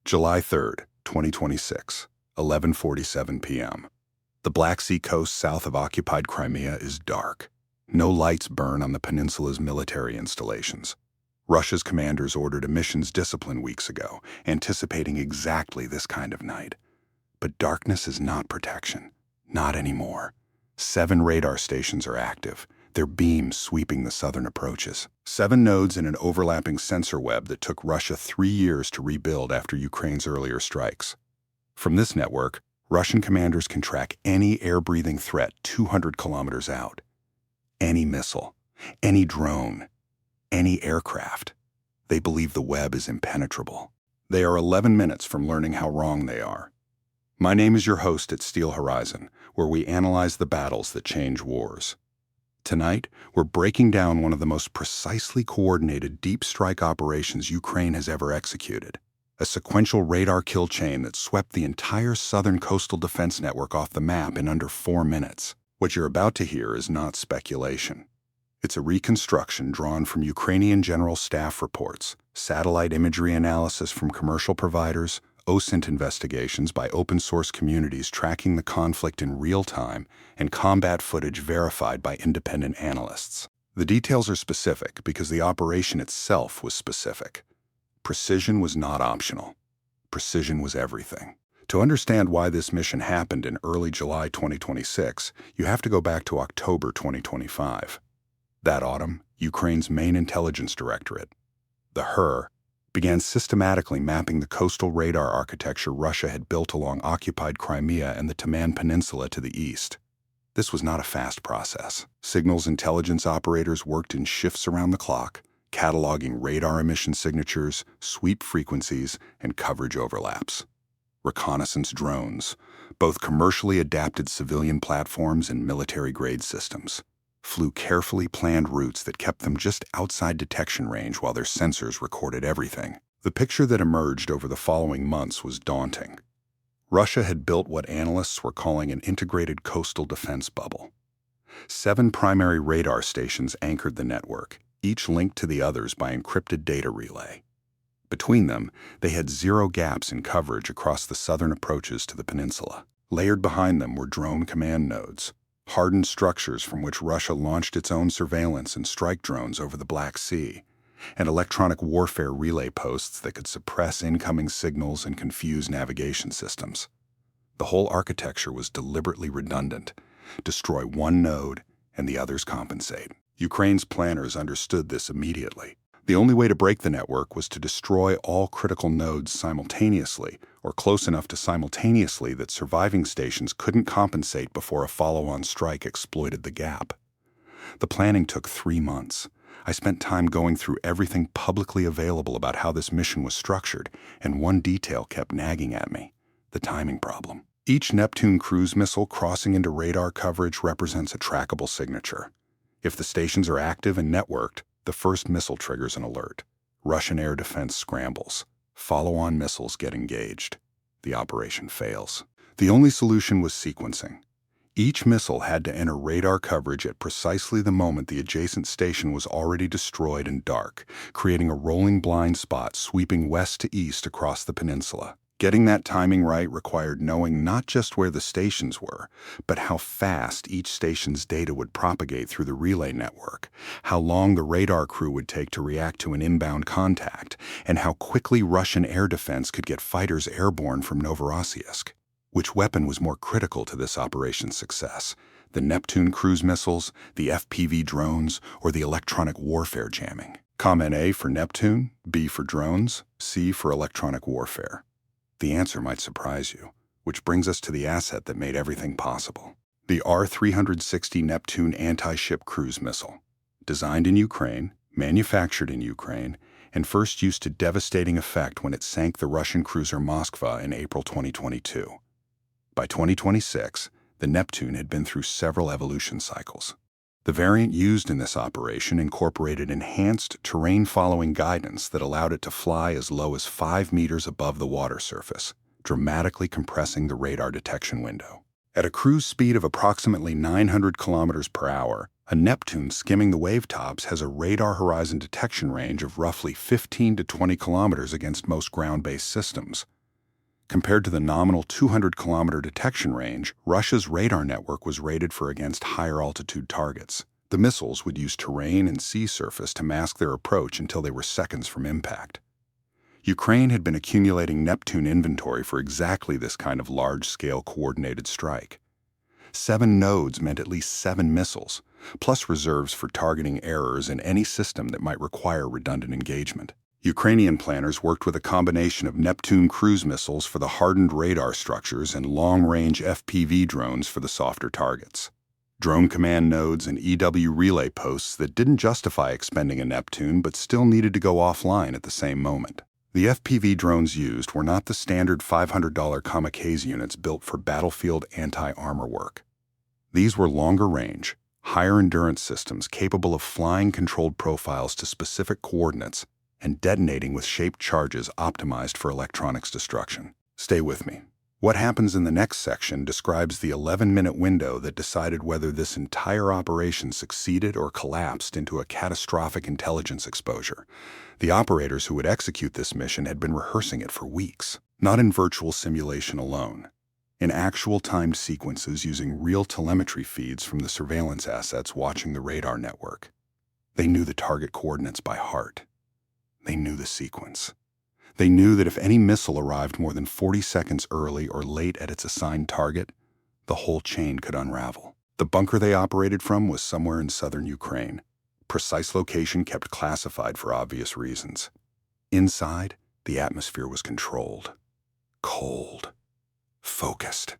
July 3rd, 2026, 11:47 p.m. The Black Sea coast south of occupied Crimea is dark. No lights burn on the peninsula's military installations. Russia's commanders ordered emissions discipline weeks ago, anticipating exactly this kind of night. But darkness is not protection. Not anymore. 7 radar stations are active, their beams sweeping the southern approaches. 7 nodes in an overlapping sensor web that took Russia 3 years to rebuild after Ukraine's earlier strikes. From this network, Russian commanders can track any air-breathing threat 200 kilometers out. Any missile, any drone, any aircraft. They believe the web is impenetrable. They are 11 minutes from learning how wrong they are. My name is your host at Steel Horizon, where we analyze the battles that change wars. Tonight, we're breaking down one of the most precisely coordinated deep strike operations Ukraine has ever executed. A sequential radar kill chain that swept the entire southern coastal defense network off the map in under 4 minutes. What you're about to hear is not speculation. It's a reconstruction drawn from Ukrainian General Staff reports, satellite imagery analysis from commercial providers, OSINT investigations by open-source communities tracking the conflict in real time, and combat footage verified by independent analysts. The details are specific because the operation itself was specific. Precision was not optional. Precision was everything. To understand why this mission happened in early July 2026, you have to go back to October 2025. That autumn, Ukraine's Main Intelligence Directorate, the HER, began systematically mapping the coastal radar architecture Russia had built along occupied Crimea and the Taman Peninsula to the east. This was not a fast process. Signals intelligence operators worked in shifts around the clock, cataloging radar emission signatures, sweep frequencies, and coverage overlaps. Reconnaissance drones, both commercially adapted civilian platforms and military-grade systems, flew carefully planned routes that kept them just outside detection range while their sensors recorded everything. The picture that emerged over the following months was daunting. Russia had built what analysts were calling an integrated coastal defense bubble. 7 primary radar stations anchored the network, each linked to the others by encrypted data relay. Between them, they had 0 gaps in coverage across the southern approaches to the peninsula. Layered behind them were drone command nodes, hardened structures from which Russia launched its own surveillance and strike drones over the Black Sea, and electronic warfare relay posts that could suppress incoming signals and confuse navigation systems. The whole architecture was deliberately redundant. Destroy one node, and the others compensate. Ukraine's planners understood this immediately. The only way to break the network was to destroy all critical nodes simultaneously, or close enough to simultaneously that surviving stations couldn't compensate before a follow-on strike exploited the gap. The planning took 3 months. I spent time going through everything publicly available about how this mission was structured, and one detail kept nagging at me: the timing problem. Each Neptune cruise missile crossing into radar coverage represents a trackable signature. If the stations are active and networked, the first missile triggers an alert. Russian air defense scrambles. Follow-on missiles get engaged. The operation fails. The only solution was sequencing. Each missile had to enter radar coverage at precisely the moment the adjacent station was already destroyed and dark, creating a rolling blind spot sweeping west to east across the peninsula. Getting that timing right required knowing not just where the stations were, but how fast each station's data would propagate through the relay network, how long the radar crew would take to react to an inbound contact, and how quickly Russian air defense could get fighters airborne from Novorossiysk. Which weapon was more critical to this operation's success? The Neptune cruise missiles, the FPV drones, or the electronic warfare jamming? Comment A for Neptune, B for drones, C for electronic warfare. The answer might surprise you, which brings us to the asset that made everything possible. The R-360 Neptune anti-ship cruise missile. Designed in Ukraine, manufactured in Ukraine, and first used to devastating effect when it sank the Russian cruiser Moskva in April 2022. By 2026, the Neptune had been through several evolution cycles. The variant used in this operation incorporated enhanced terrain-following guidance that allowed it to fly as low as 5 meters above the water surface, dramatically compressing the radar detection window. At a cruise speed of approximately 900 kilometers per hour, a Neptune skimming the wavetops has a radar horizon detection range of roughly 15 to 20 kilometers against most ground-based systems. Compared to the nominal 200-kilometer detection range, Russia's radar network was rated for against higher-altitude targets. The missiles would use terrain and sea surface to mask their approach until they were seconds from impact. Ukraine had been accumulating Neptune inventory for exactly this kind of large-scale coordinated strike. 7 nodes meant at least 7 missiles, plus reserves for targeting errors in any system that might require redundant engagement. Ukrainian planners worked with a combination of Neptune cruise missiles for the hardened radar structures and long-range FPV drones for the softer targets. Drone command nodes and EW relay posts that didn't justify expending a Neptune but still needed to go offline at the same moment. The FPV drones used were not the standard $500 kamikaze units built for battlefield anti-armor work. These were longer-range, higher-endurance systems capable of flying controlled profiles to specific coordinates and detonating with shaped charges optimized for electronics destruction. Stay with me. What happens in the next section describes the 11-minute window that decided whether this entire operation succeeded or collapsed into a catastrophic intelligence exposure. The operators who would execute this mission had been rehearsing it for weeks, not in virtual simulation alone, in actual timed sequences using real telemetry feeds from the surveillance assets watching the radar network. They knew the target coordinates by heart. They knew the sequence. They knew that if any missile arrived more than 40 seconds early or late at its assigned target, the whole chain could unravel. The bunker they operated from was somewhere in southern Ukraine. Precise location kept classified for obvious reasons. Inside, the atmosphere was controlled, cold, focused.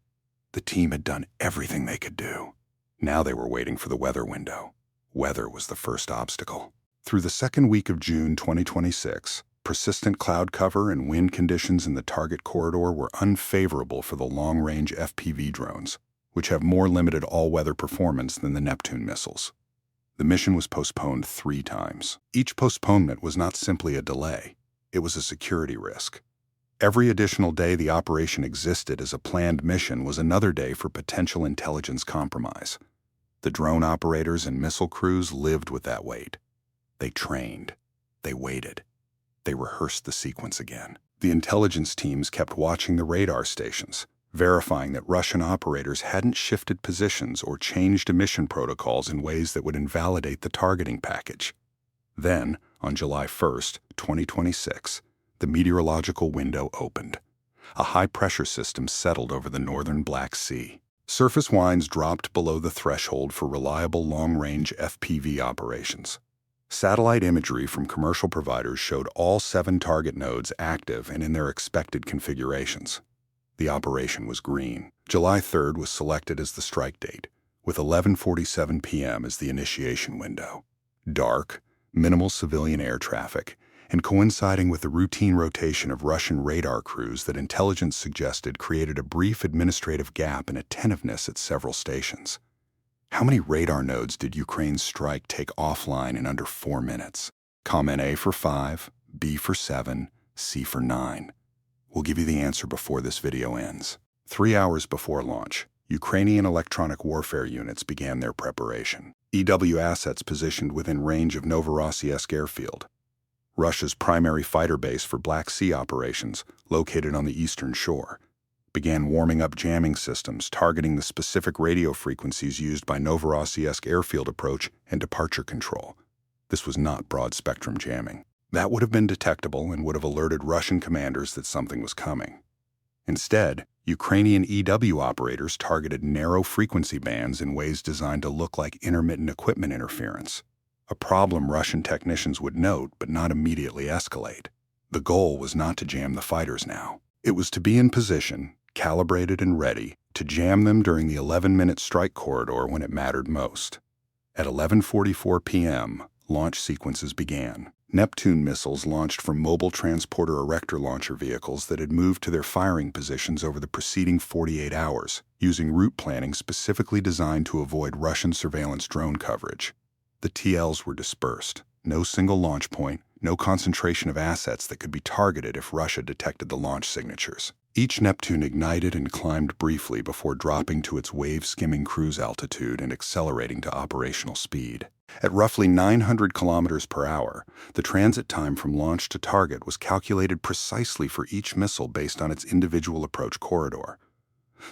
The team had done everything they could do. Now they were waiting for the weather window. Weather was the first obstacle. Through the second week of June 2026, persistent cloud cover and wind conditions in the target corridor were unfavorable for the long-range FPV drones, which have more limited all-weather performance than the Neptune missiles. The mission was postponed 3 times. Each postponement was not simply a delay. It was a security risk. Every additional day the operation existed as a planned mission was another day for potential intelligence compromise. The drone operators and missile crews lived with that weight. They trained. They waited. They rehearsed the sequence again. The intelligence teams kept watching the radar stations, verifying that Russian operators hadn't shifted positions or changed emission protocols in ways that would invalidate the targeting package. Then, on July 1st, 2026, the meteorological window opened. A high-pressure system settled over the northern Black Sea. Surface winds dropped below the threshold for reliable long-range FPV operations. Satellite imagery from commercial providers showed all 7 target nodes active and in their expected configurations. The operation was green. July 3rd was selected as the strike date, with 11:47 p.m. as the initiation window. Dark, minimal civilian air traffic, and coinciding with the routine rotation of Russian radar crews that intelligence suggested created a brief administrative gap in attentiveness at several stations. How many radar nodes did Ukraine's strike take offline in under 4 minutes? Comment A for 5, B for 7, C for 9. We'll give you the answer before this video ends. 3 hours before launch, Ukrainian electronic warfare units began their preparation. EW assets positioned within range of Novorossiysk airfield, Russia's primary fighter base for Black Sea operations, located on the eastern shore, began warming up jamming systems targeting the specific radio frequencies used by Novorossiysk airfield approach and departure control. This was not broad-spectrum jamming. That would have been detectable and would have alerted Russian commanders that something was coming. Instead, Ukrainian EW operators targeted narrow frequency bands in ways designed to look like intermittent equipment interference, a problem Russian technicians would note but not immediately escalate. The goal was not to jam the fighters now. It was to be in position, calibrated and ready, to jam them during the 11-minute strike corridor when it mattered most. At 11:44 p.m., launch sequences began. Neptune missiles launched from mobile transporter erector launcher vehicles that had moved to their firing positions over the preceding 48 hours, using route planning specifically designed to avoid Russian surveillance drone coverage. The TLs were dispersed. No single launch point, no concentration of assets that could be targeted if Russia detected the launch signatures. Each Neptune ignited and climbed briefly before dropping to its wave-skimming cruise altitude and accelerating to operational speed. At roughly 900 kilometers per hour, the transit time from launch to target was calculated precisely for each missile based on its individual approach corridor.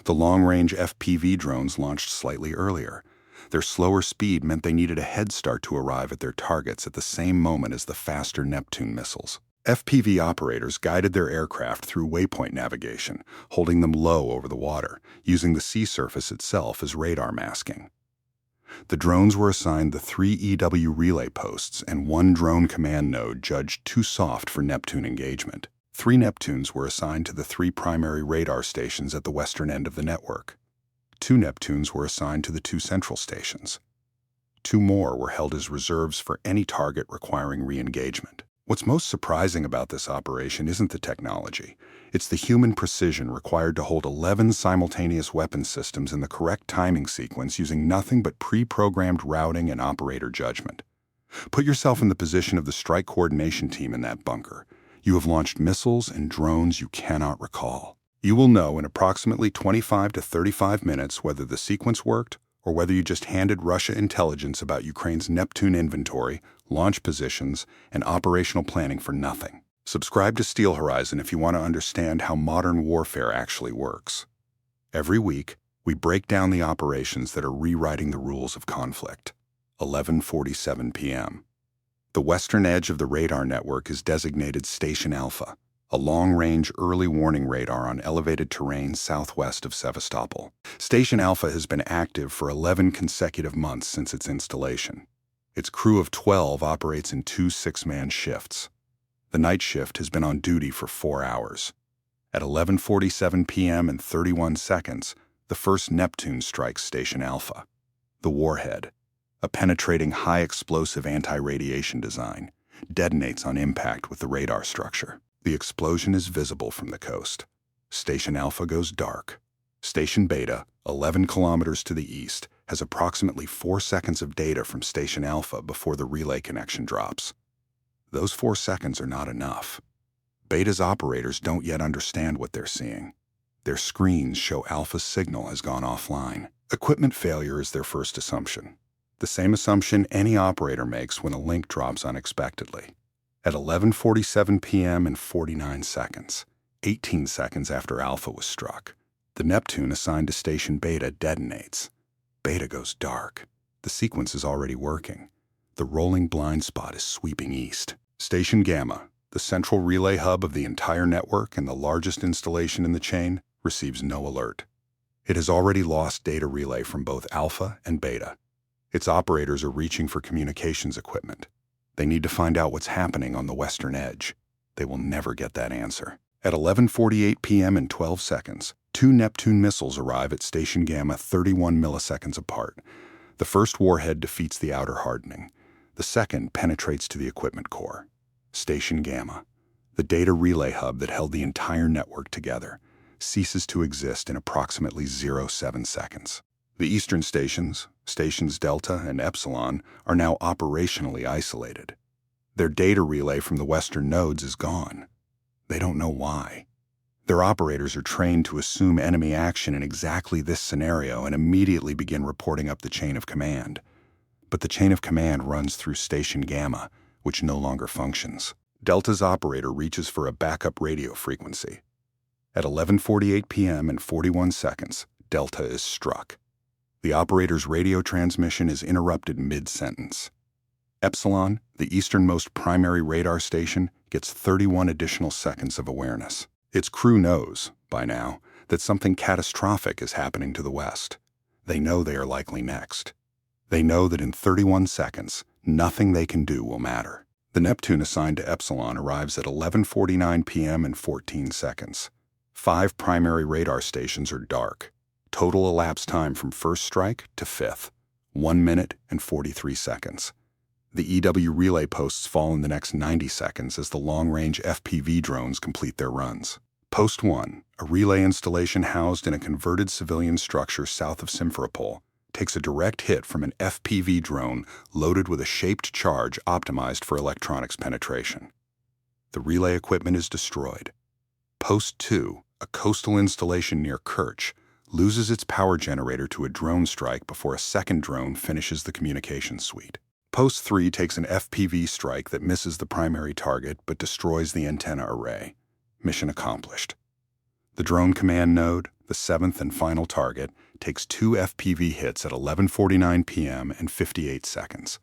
The long-range FPV drones launched slightly earlier. Their slower speed meant they needed a head start to arrive at their targets at the same moment as the faster Neptune missiles. FPV operators guided their aircraft through waypoint navigation, holding them low over the water, using the sea surface itself as radar masking. The drones were assigned the 3 EW relay posts, and 1 drone command node judged too soft for Neptune engagement. 3 Neptunes were assigned to the 3 primary radar stations at the western end of the network. 2 Neptunes were assigned to the 2 central stations. 2 more were held as reserves for any target requiring re-engagement. What's most surprising about this operation isn't the technology. It's the human precision required to hold 11 simultaneous weapon systems in the correct timing sequence using nothing but pre-programmed routing and operator judgment. Put yourself in the position of the strike coordination team in that bunker. You have launched missiles and drones you cannot recall. You will know in approximately 25 to 35 minutes whether the sequence worked or whether you just handed Russia intelligence about Ukraine's Neptune inventory, launch positions, and operational planning for nothing. Subscribe to Steel Horizon if you want to understand how modern warfare actually works. Every week, we break down the operations that are rewriting the rules of conflict. 11:47 p.m. The western edge of the radar network is designated Station Alpha, a long-range early warning radar on elevated terrain southwest of Sevastopol. Station Alpha has been active for 11 consecutive months since its installation. Its crew of 12 operates in 2 6-man shifts. The night shift has been on duty for 4 hours. At 11:47 p.m. and 31 seconds, the first Neptune strikes Station Alpha. The warhead, a penetrating high-explosive anti-radiation design, detonates on impact with the radar structure. The explosion is visible from the coast. Station Alpha goes dark. Station Beta, 11 kilometers to the east, has approximately 4 seconds of data from Station Alpha before the relay connection drops. Those 4 seconds are not enough. Beta's operators don't yet understand what they're seeing. Their screens show Alpha's signal has gone offline. Equipment failure is their first assumption. The same assumption any operator makes when a link drops unexpectedly. At 11:47 p.m. and 49 seconds, 18 seconds after Alpha was struck, the Neptune assigned to Station Beta detonates. Beta goes dark. The sequence is already working. The rolling blind spot is sweeping east. Station Gamma, the central relay hub of the entire network and the largest installation in the chain, receives no alert. It has already lost data relay from both Alpha and Beta. Its operators are reaching for communications equipment. They need to find out what's happening on the western edge. They will never get that answer. At 11:48 p.m. and 12 seconds, 2 Neptune missiles arrive at Station Gamma 31 milliseconds apart. The first warhead defeats the outer hardening. The second penetrates to the equipment core. Station Gamma, the data relay hub that held the entire network together, ceases to exist in approximately 0.7 seconds. The eastern stations, Stations Delta and Epsilon, are now operationally isolated. Their data relay from the western nodes is gone. They don't know why. Their operators are trained to assume enemy action in exactly this scenario and immediately begin reporting up the chain of command. But the chain of command runs through Station Gamma, which no longer functions. Delta's operator reaches for a backup radio frequency. At 11:48 p.m. and 41 seconds, Delta is struck. The operator's radio transmission is interrupted mid-sentence. Epsilon, the easternmost primary radar station, gets 31 additional seconds of awareness. Its crew knows, by now, that something catastrophic is happening to the west. They know they are likely next. They know that in 31 seconds, nothing they can do will matter. The Neptune assigned to Epsilon arrives at 11:49 p.m. and 14 seconds. 5 primary radar stations are dark. Total elapsed time from first strike to fifth, 1 minute and 43 seconds. The EW relay posts fall in the next 90 seconds as the long-range FPV drones complete their runs. Post 1, a relay installation housed in a converted civilian structure south of Simferopol, takes a direct hit from an FPV drone loaded with a shaped charge optimized for electronics penetration. The relay equipment is destroyed. Post 2, a coastal installation near Kerch, loses its power generator to a drone strike before a second drone finishes the communications suite. Post 3 takes an FPV strike that misses the primary target but destroys the antenna array. Mission accomplished. The drone command node, the seventh and final target, takes 2 FPV hits at 11:49 p.m. and 58 seconds.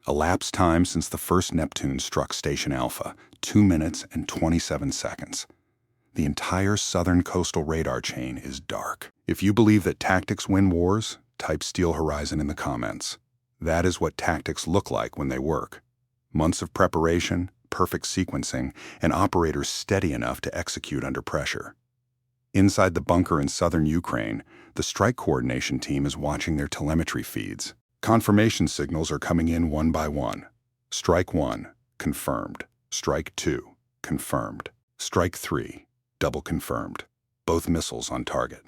Elapsed time since the first Neptune struck Station Alpha, 2 minutes and 27 seconds. The entire southern coastal radar chain is dark. If you believe that tactics win wars, type Steel Horizon in the comments. That is what tactics look like when they work. Months of preparation, perfect sequencing, and operators steady enough to execute under pressure. Inside the bunker in southern Ukraine, the strike coordination team is watching their telemetry feeds. Confirmation signals are coming in one by one. Strike 1, confirmed. Strike 2, confirmed. Strike 3, double confirmed. Both missiles on target.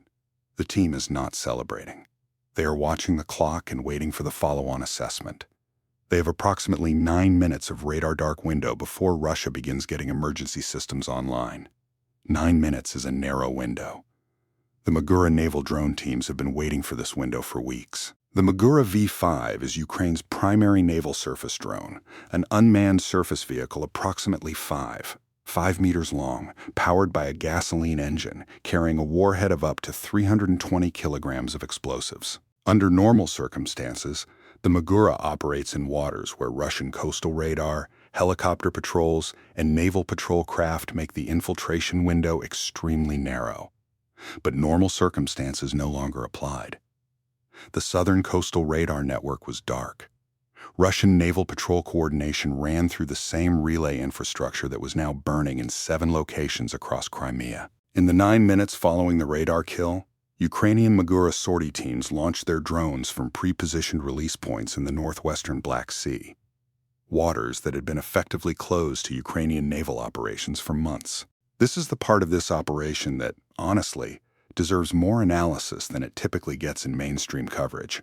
The team is not celebrating. They are watching the clock and waiting for the follow-on assessment. They have approximately 9 minutes of radar dark window before Russia begins getting emergency systems online. 9 minutes is a narrow window. The Magura naval drone teams have been waiting for this window for weeks. The Magura V-5 is Ukraine's primary naval surface drone, an unmanned surface vehicle approximately 5 meters long, powered by a gasoline engine, carrying a warhead of up to 320 kilograms of explosives. Under normal circumstances, the Magura operates in waters where Russian coastal radar, helicopter patrols, and naval patrol craft make the infiltration window extremely narrow. But normal circumstances no longer applied. The southern coastal radar network was dark. Russian naval patrol coordination ran through the same relay infrastructure that was now burning in 7 locations across Crimea. In the 9 minutes following the radar kill, Ukrainian Magura sortie teams launched their drones from pre-positioned release points in the northwestern Black Sea, waters that had been effectively closed to Ukrainian naval operations for months. This is the part of this operation that, honestly, deserves more analysis than it typically gets in mainstream coverage.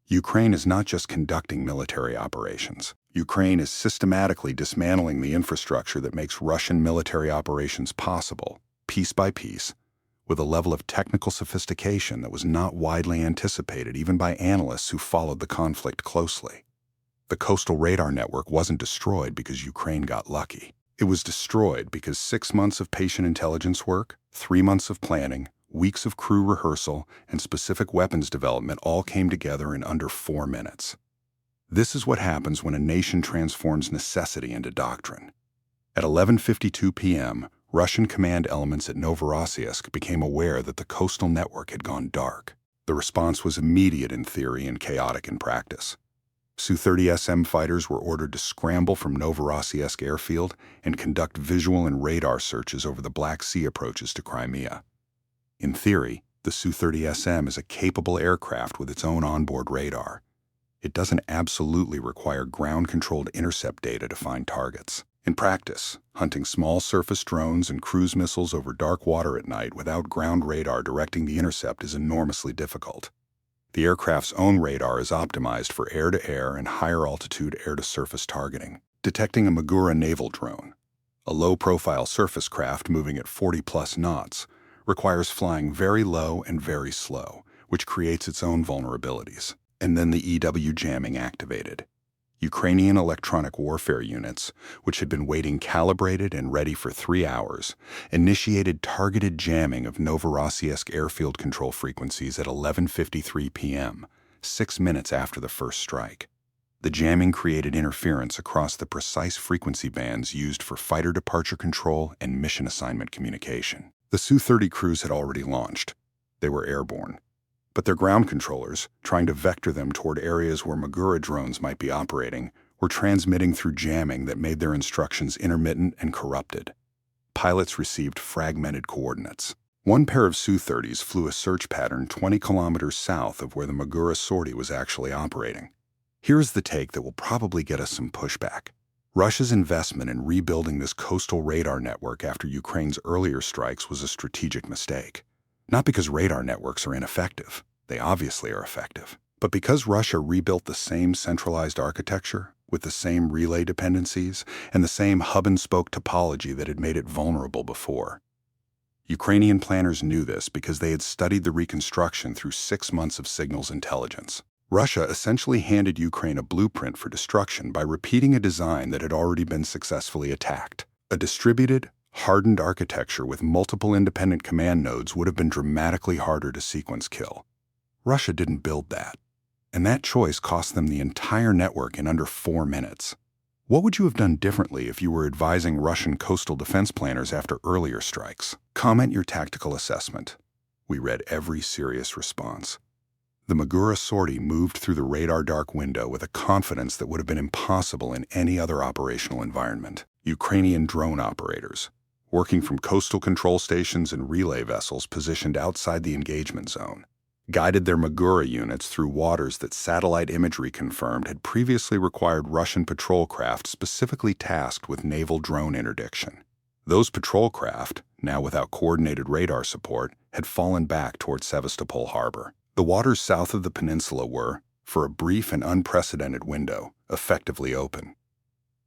Ukraine is not just conducting military operations. Ukraine is systematically dismantling the infrastructure that makes Russian military operations possible, piece by piece, with a level of technical sophistication that was not widely anticipated even by analysts who followed the conflict closely. The coastal radar network wasn't destroyed because Ukraine got lucky. It was destroyed because 6 months of patient intelligence work, 3 months of planning, weeks of crew rehearsal, and specific weapons development all came together in under 4 minutes. This is what happens when a nation transforms necessity into doctrine. At 11:52 p.m., Russian command elements at Novorossiysk became aware that the coastal network had gone dark. The response was immediate in theory and chaotic in practice. Su-30SM fighters were ordered to scramble from Novorossiysk airfield and conduct visual and radar searches over the Black Sea approaches to Crimea. In theory, the Su-30SM is a capable aircraft with its own onboard radar. It doesn't absolutely require ground-controlled intercept data to find targets. In practice, hunting small surface drones and cruise missiles over dark water at night without ground radar directing the intercept is enormously difficult. The aircraft's own radar is optimized for air-to-air and higher-altitude air-to-surface targeting. Detecting a Magura naval drone, a low-profile surface craft moving at 40-plus knots, requires flying very low and very slow, which creates its own vulnerabilities. And then the EW jamming activated. Ukrainian electronic warfare units, which had been waiting calibrated and ready for 3 hours, initiated targeted jamming of Novorossiysk airfield control frequencies at 11:53 p.m., 6 minutes after the first strike. The jamming created interference across the precise frequency bands used for fighter departure control and mission assignment communication. The Su-30 crews had already launched. They were airborne. But their ground controllers, trying to vector them toward areas where Magura drones might be operating, were transmitting through jamming that made their instructions intermittent and corrupted. Pilots received fragmented coordinates. One pair of Su-30s flew a search pattern 20 kilometers south of where the Magura sortie was actually operating. Here's the take that will probably get us some pushback. Russia's investment in rebuilding this coastal radar network after Ukraine's earlier strikes was a strategic mistake. Not because radar networks are ineffective, they obviously are effective, but because Russia rebuilt the same centralized architecture, with the same relay dependencies, and the same hub-and-spoke topology that had made it vulnerable before. Ukrainian planners knew this because they had studied the reconstruction through 6 months of signals intelligence. Russia essentially handed Ukraine a blueprint for destruction by repeating a design that had already been successfully attacked. A distributed, hardened architecture with multiple independent command nodes would have been dramatically harder to sequence kill. Russia didn't build that, and that choice cost them the entire network in under 4 minutes. What would you have done differently if you were advising Russian coastal defense planners after earlier strikes? Comment your tactical assessment. We read every serious response. The Magura sortie moved through the radar dark window with a confidence that would have been impossible in any other operational environment. Ukrainian drone operators, working from coastal control stations and relay vessels positioned outside the engagement zone, guided their Magura units through waters that satellite imagery confirmed had previously required Russian patrol craft specifically tasked with naval drone interdiction. Those patrol craft, now without coordinated radar support, had fallen back toward Sevastopol harbor. The waters south of the peninsula were, for a brief and unprecedented window, effectively open.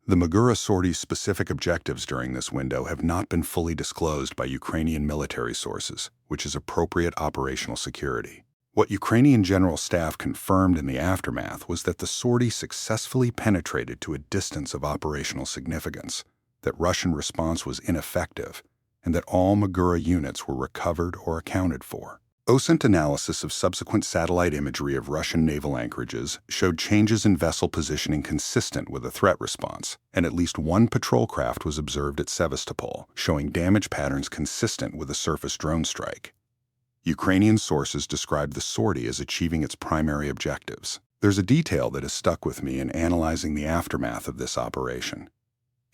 The Magura sortie's specific objectives during this window have not been fully disclosed by Ukrainian military sources, which is appropriate operational security. What Ukrainian General Staff confirmed in the aftermath was that the sortie successfully penetrated to a distance of operational significance, that Russian response was ineffective, and that all Magura units were recovered or accounted for. OSINT analysis of subsequent satellite imagery of Russian naval anchorages showed changes in vessel positioning consistent with a threat response, and at least one patrol craft was observed at Sevastopol, showing damage patterns consistent with a surface drone strike. Ukrainian sources described the sortie as achieving its primary objectives. There's a detail that has stuck with me in analyzing the aftermath of this operation.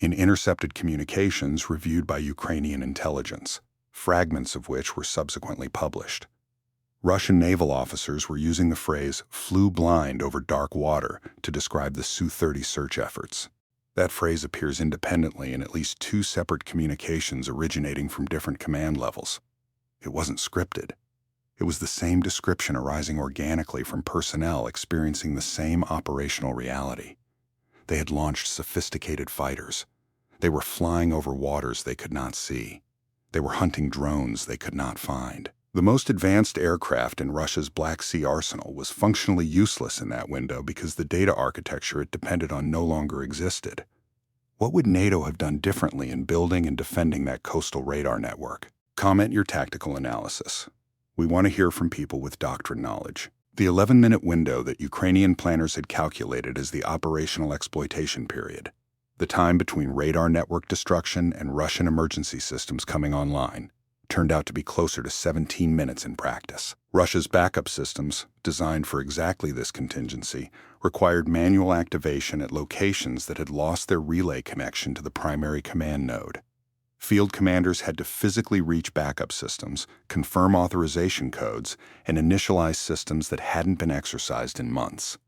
In intercepted communications reviewed by Ukrainian intelligence, fragments of which were subsequently published, Russian naval officers were using the phrase "flew blind over dark water" to describe the Su-30 search efforts. That phrase appears independently in at least 2 separate communications originating from different command levels. It wasn't scripted. It was the same description arising organically from personnel experiencing the same operational reality. They had launched sophisticated fighters. They were flying over waters they could not see. They were hunting drones they could not find. The most advanced aircraft in Russia's Black Sea arsenal was functionally useless in that window because the data architecture it depended on no longer existed. What would NATO have done differently in building and defending that coastal radar network? Comment your tactical analysis. We want to hear from people with doctrine knowledge. The 11-minute window that Ukrainian planners had calculated as the operational exploitation period, the time between radar network destruction and Russian emergency systems coming online, turned out to be closer to 17 minutes in practice. Russia's backup systems, designed for exactly this contingency, required manual activation at locations that had lost their relay connection to the primary command node. Field commanders had to physically reach backup systems, confirm authorization codes, and initialize systems that hadn't been exercised in months.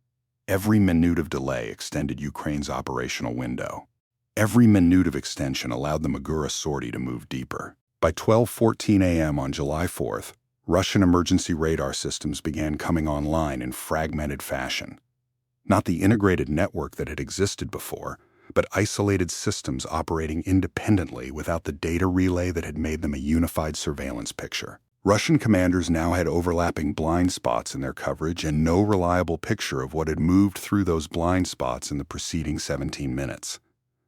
Every minute of delay extended Ukraine's operational window. Every minute of extension allowed the Magura sortie to move deeper. By 12:14 a.m. on July 4th, Russian emergency radar systems began coming online in fragmented fashion. Not the integrated network that had existed before, but isolated systems operating independently without the data relay that had made them a unified surveillance picture. Russian commanders now had overlapping blind spots in their coverage and no reliable picture of what had moved through those blind spots in the preceding 17 minutes.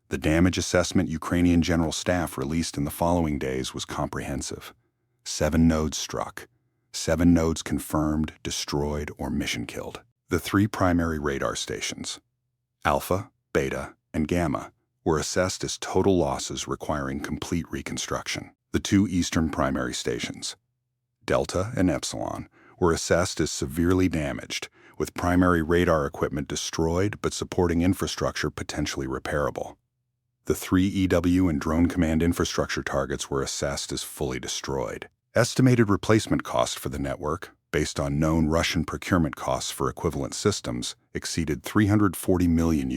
The damage assessment Ukrainian General Staff released in the following days was comprehensive. 7 nodes struck. 7 nodes confirmed, destroyed, or mission killed. The 3 primary radar stations, Alpha, Beta, and Gamma, were assessed as total losses requiring complete reconstruction. The 2 eastern primary stations, Delta and Epsilon, were assessed as severely damaged, with primary radar equipment destroyed but supporting infrastructure potentially repairable. The 3 EW and drone command infrastructure targets were assessed as fully destroyed. Estimated replacement cost for the network, based on known Russian procurement costs for equivalent systems, exceeded $340 million.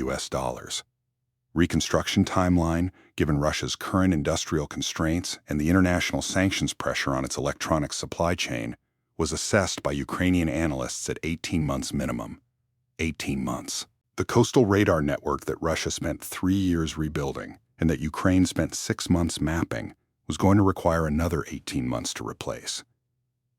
Reconstruction timeline, given Russia's current industrial constraints and the international sanctions pressure on its electronics supply chain, was assessed by Ukrainian analysts at 18 months minimum. 18 months. The coastal radar network that Russia spent 3 years rebuilding, and that Ukraine spent 6 months mapping, was going to require another 18 months to replace.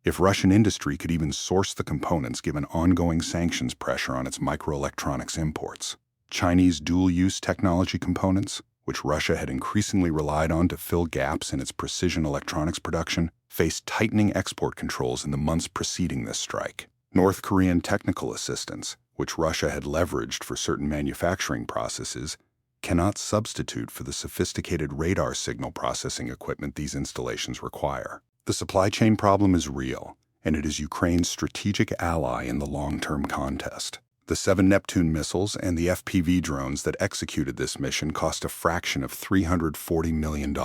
If Russian industry could even source the components given ongoing sanctions pressure on its microelectronics imports, Chinese dual-use technology components, which Russia had increasingly relied on to fill gaps in its precision electronics production, faced tightening export controls in the months preceding this strike. North Korean technical assistance, which Russia had leveraged for certain manufacturing processes, cannot substitute for the sophisticated radar signal processing equipment these installations require. The supply chain problem is real, and it is Ukraine's strategic ally in the long-term contest. The 7 Neptune missiles and the FPV drones that executed this mission cost a fraction of $340 million.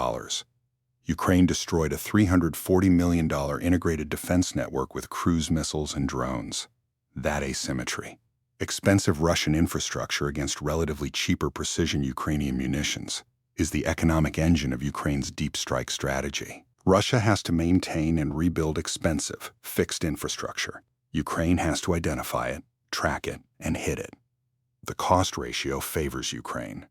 Ukraine destroyed a $340 million integrated defense network with cruise missiles and drones. That asymmetry. Expensive Russian infrastructure against relatively cheaper precision Ukrainian munitions is the economic engine of Ukraine's deep strike strategy. Russia has to maintain and rebuild expensive, fixed infrastructure. Ukraine has to identify it, track it, and hit it. The cost ratio favors Ukraine.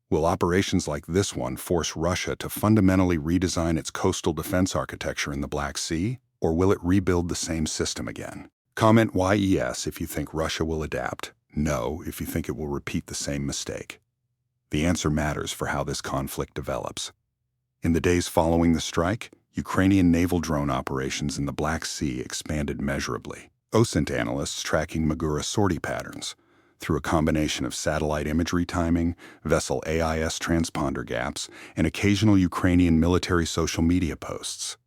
Will operations like this one force Russia to fundamentally redesign its coastal defense architecture in the Black Sea, or will it rebuild the same system again? Comment YES if you think Russia will adapt, no if you think it will repeat the same mistake. The answer matters for how this conflict develops. In the days following the strike, Ukrainian naval drone operations in the Black Sea expanded measurably. OSINT analysts tracking Magura sortie patterns through a combination of satellite imagery timing, vessel AIS transponder gaps, and occasional Ukrainian military social media posts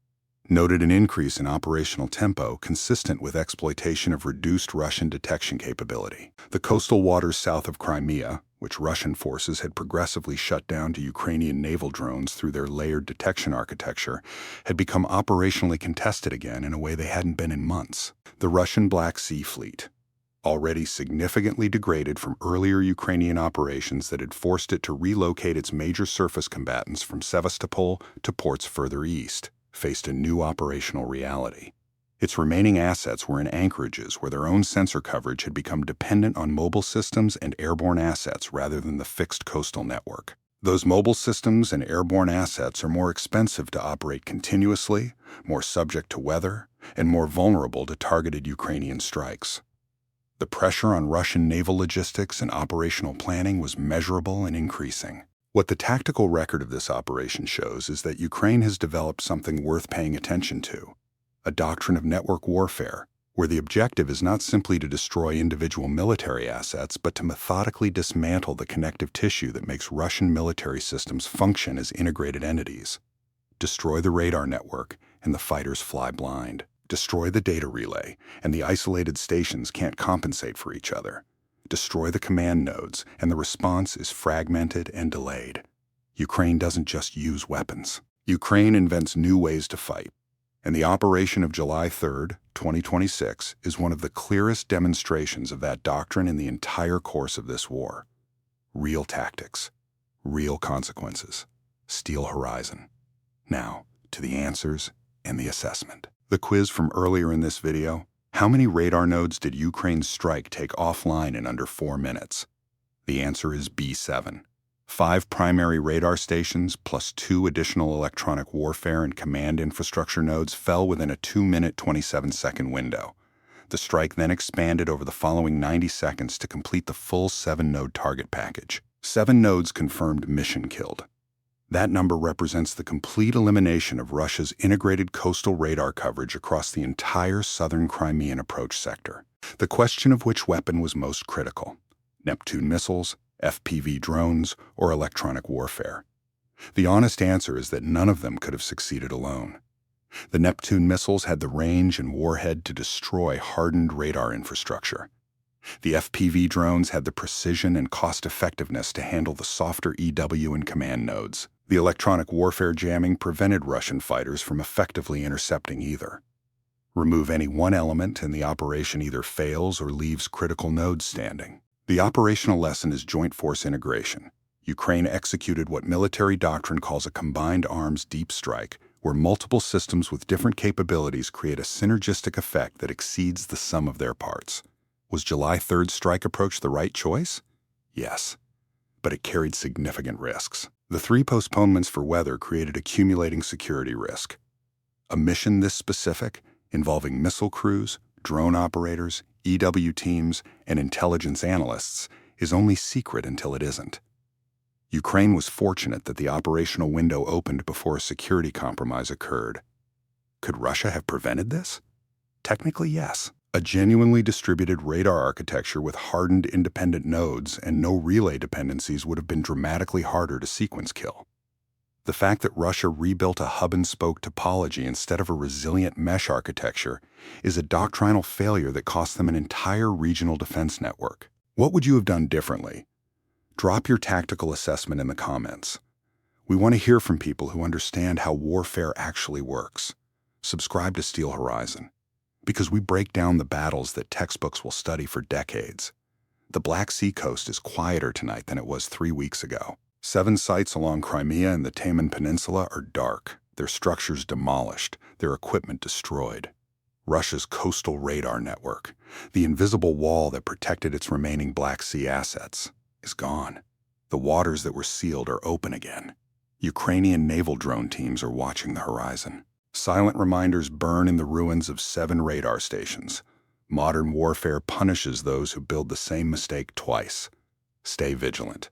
noted an increase in operational tempo consistent with exploitation of reduced Russian detection capability. The coastal waters south of Crimea, which Russian forces had progressively shut down to Ukrainian naval drones through their layered detection architecture, had become operationally contested again in a way they hadn't been in months. The Russian Black Sea Fleet, already significantly degraded from earlier Ukrainian operations that had forced it to relocate its major surface combatants from Sevastopol to ports further east, faced a new operational reality. Its remaining assets were in anchorages where their own sensor coverage had become dependent on mobile systems and airborne assets rather than the fixed coastal network. Those mobile systems and airborne assets are more expensive to operate continuously, more subject to weather, and more vulnerable to targeted Ukrainian strikes. The pressure on Russian naval logistics and operational planning was measurable and increasing. What the tactical record of this operation shows is that Ukraine has developed something worth paying attention to, a doctrine of network warfare, where the objective is not simply to destroy individual military assets, but to methodically dismantle the connective tissue that makes Russian military systems function as integrated entities. Destroy the radar network, and the fighters fly blind. Destroy the data relay, and the isolated stations can't compensate for each other. Destroy the command nodes, and the response is fragmented and delayed. Ukraine doesn't just use weapons. Ukraine invents new ways to fight. And the operation of July 3, 2026, is one of the clearest demonstrations of that doctrine in the entire course of this war. Real tactics, real consequences, steel horizon. Now, to the answers and the assessment. The quiz from earlier in this video: how many radar nodes did Ukraine's strike take offline in under 4 minutes? The answer is B7. 5 primary radar stations plus 2 additional electronic warfare and command infrastructure nodes fell within a 2-minute 27-second window. The strike then expanded over the following 90 seconds to complete the full 7-node target package. 7 nodes confirmed mission killed. That number represents the complete elimination of Russia's integrated coastal radar coverage across the entire southern Crimean approach sector. The question of which weapon was most critical: Neptune missiles, FPV drones, or electronic warfare. The honest answer is that none of them could have succeeded alone. The Neptune missiles had the range and warhead to destroy hardened radar infrastructure. The FPV drones had the precision and cost-effectiveness to handle the softer EW and command nodes. The electronic warfare jamming prevented Russian fighters from effectively intercepting either. Remove any one element and the operation either fails or leaves critical nodes standing. The operational lesson is joint force integration. Ukraine executed what military doctrine calls a combined arms deep strike, where multiple systems with different capabilities create a synergistic effect that exceeds the sum of their parts. Was July 3rd strike approach the right choice? Yes, but it carried significant risks. The 3 postponements for weather created accumulating security risk. A mission this specific, involving missile crews, drone operators, EW teams, and intelligence analysts, is only secret until it isn't. Ukraine was fortunate that the operational window opened before a security compromise occurred. Could Russia have prevented this? Technically, yes. A genuinely distributed radar architecture with hardened independent nodes and no relay dependencies would have been dramatically harder to sequence kill. The fact that Russia rebuilt a hub-and-spoke topology instead of a resilient mesh architecture is a doctrinal failure that cost them an entire regional defense network. What would you have done differently? Drop your tactical assessment in the comments. We want to hear from people who understand how warfare actually works. Subscribe to Steel Horizon, because we break down the battles that textbooks will study for decades. The Black Sea coast is quieter tonight than it was 3 weeks ago. 7 sites along Crimea and the Taman Peninsula are dark, their structures demolished, their equipment destroyed. Russia's coastal radar network, the invisible wall that protected its remaining Black Sea assets, is gone. The waters that were sealed are open again. Ukrainian naval drone teams are watching the horizon. Silent reminders burn in the ruins of 7 radar stations. Modern warfare punishes those who build the same mistake twice. Stay vigilant.